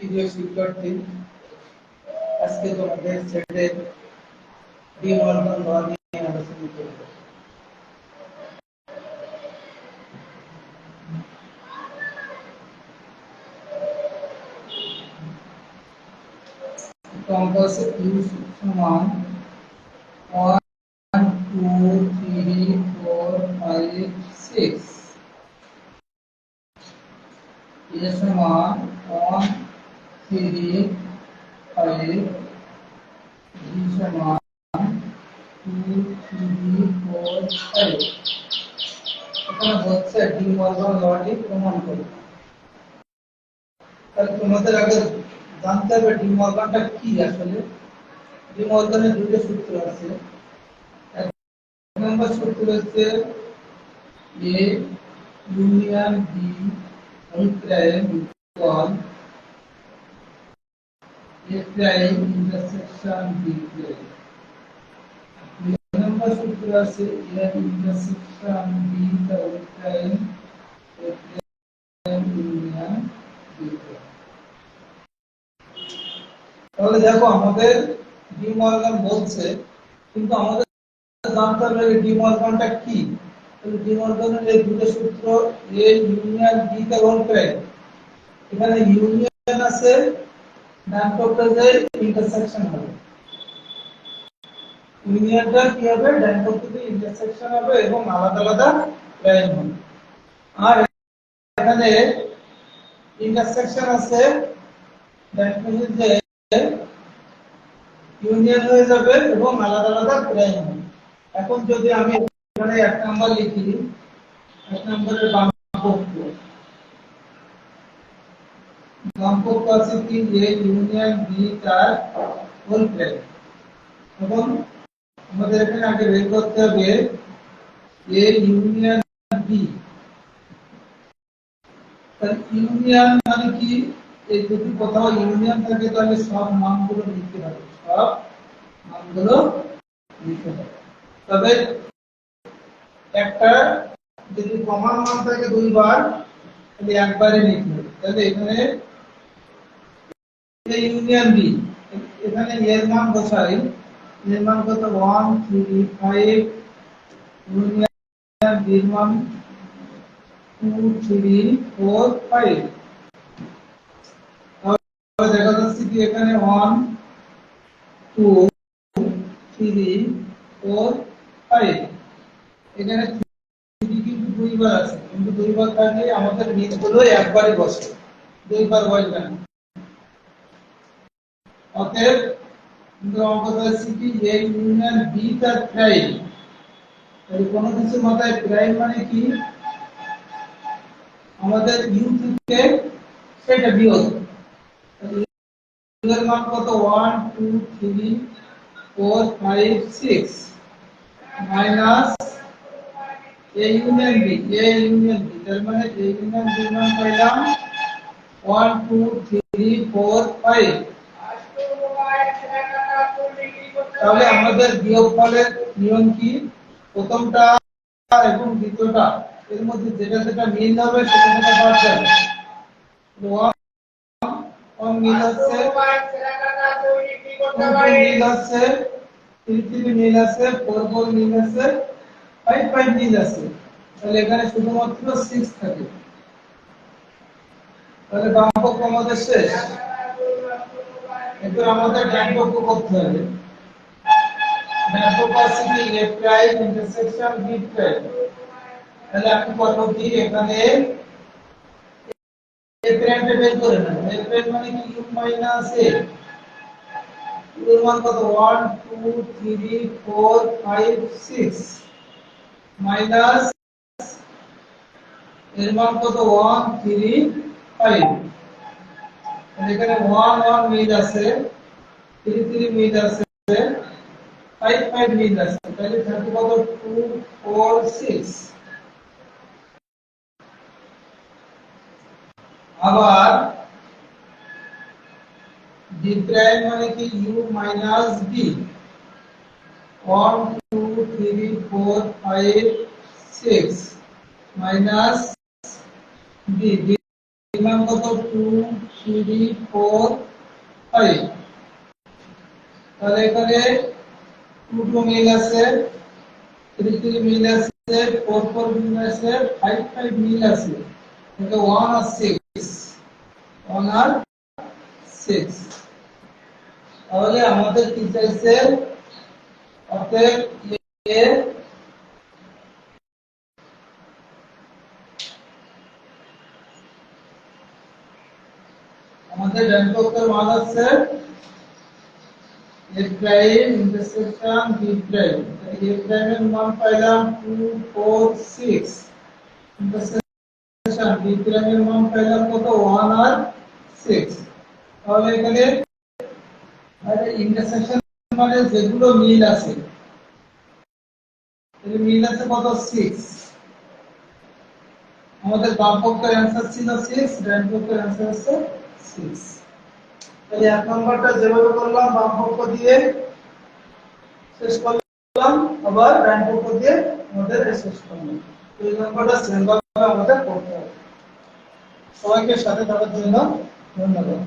প্রিয় শিক্ষার্থী, আজকে তোমাদের সেটের ডি মর্গান ল নিয়ে আলোচনা করব। অঙ্ক আছে ইউ সমান 1 2 3 4 5 6 এর সমান 1 3 5 ডি সমান 2 3 4 5। এখানে বলছে ডি মর্গান লটি প্রমাণ করো। তাহলে তোমাদের আগে জানতে হবে ডি মর্গানটা কি আসলে। ডি মর্গানের দুটো সূত্র আছে। এক নম্বর সূত্র হচ্ছে A union B whole prime equal A prime intersection B prime. দুই নম্বর সূত্র আছে A intersection B whole prime A prime union B prime. তাহলে দেখো আমাদের ডি মর্গান বলছে, কিন্তু আমাদের জানতে হবে ডি মর্গানটা কি। তাহলে ডি মর্গানের এই দুটো সূত্র এ ইউনিয়ন বি তে হোল প্রাইম। এখানে ইউনিয়ন আছে, ডান পক্ষে যে ইন্টারসেকশন হবে, ইউনিয়নটা কি হবে, ডান পক্ষে ইন্টারসেকশন হবে এবং আলাদা আলাদা প্রাইম হবে। আর এখানে ইন্টারসেকশন আছে, ডান পক্ষে যে ইউনিয়ন হয়ে যাবে এবং আলাদা আলাদা প্রাইম হবে। এখন যদি আমি এখানে এক নাম্বার লিখি, এক নম্বরের বাম পক্ষ আছে কি এ ইউনিয়ন বি তার হোল প্রাইম। এবং আমাদের এখানে আগে বের করতে হবে এ ইউনিয়ন বি। তাহলে ইউনিয়ন মানে কি, এই যদি কোথাও ইউনিয়ন থাকে তাহলে সব মানগুলো লিখতে হবে, সব মানগুলো লিখতে হবে। তবে একটা যদি কমন মান থাকে দুইবার, তাহলে একবারে লিখতে হবে। তাহলে এখানে এ ইউনিয়ন বি, এখানে এর মান বসাই, এর মান কত 1 3 5, ইউনিয়ন বি এর মান 2 3 4 5। তাহলে দেখা যাচ্ছে কি এখানে 1 2 3 4 5, এখানে 3 কিন্তু দুইবার আছে, কিন্তু দুইবার থাকলে আমাদের নিচগুলো একবারে বসে, দুইবার বসবে না। অতএব কিন্তু অঙ্কটা হচ্ছে কি এ ইউনিয়ন বি তার প্রাইম। তাহলে কোনো কিছু মাথায় প্রাইম মানে কি, আমাদের ইউ থেকে সেটা বিয়োগ। এর মান কত 1 2 3 4 5 6 minus A union B, A union B তার মানে এ ইউনিয়ন বি মান পাইলাম 1 2 3 4 5। তাহলে আমাদের বিয়োগফলের নিয়ম কি, প্রথমটা এবং দ্বিতীয়টা এর মধ্যে যেটা যেটা মিল হবে সেটা সেটা বাদ যাবে। 1 মিল হচ্ছে, 2 মিল হচ্ছে, 3 মিল আছে, 4 মিল আছে, 5 মিল আছে। তাহলে এখানে শুধুমাত্র 6 থাকে। তাহলে বাম পক্ষ আমাদের শেষ। এবার আমাদের ডান পক্ষ করতে হবে। ডান পক্ষ আছে কি এ প্রাইম ইন্টারসেকশন বি প্রাইম। তাহলে আপনি পদ্ধতি এখানে এ প্রাইমটা বের করে নেন। এ প্রাইম মানে কি ইউ মাইনাস এ, এর মান কত 1 2 3 4 5 6 মাইনাস এর মান কত 1 3 5। এখানে 1 1 মিল আছে, 3 3 মিল আছে, 5 মিল আছে। তাহলে থাকবে কত 2 4 6। আবার ডি প্রাইম মানে কি U minus B, 1 2 3 4 5 6 minus B, B পরিমাণ কত 2 3 4 5 তাহলে এখানে 2 2 মিল আছে 3 3 মিল আছে 4 4 মিল আছে 5 5 মিল আছে তাহলে 1 আর 6 1 আর 6 তাহলে আমাদের কি চাইছে অতএব এ আমাদের ডান পক্ষের মান আছে a prime intersection b prime a প্রাইমের মান পাইলাম 2 4 6 ইন্টারসেকশন b প্রাইমের মান পাইলাম কত 1 আর 6 তাহলে এখানে আরে ইন্টারসেকশন মানে যেগুলো মিল আছে তাহলে মিল আছে কত 6 আমাদের বাম পক্ষের অ্যানসার ছিল 6 ডান পক্ষের অ্যানসার আছে 6 তাহলে এক নম্বরটা যেভাবে করলাম বাম পক্ষ দিয়ে শেষ করলাম আবার ডান পক্ষ দিয়ে আমাদের শেষ করলাম এই নম্বরটা সেম ভাবে আমাদের করতে হবে সবাইকে সাথে থাকার জন্য ধন্যবাদ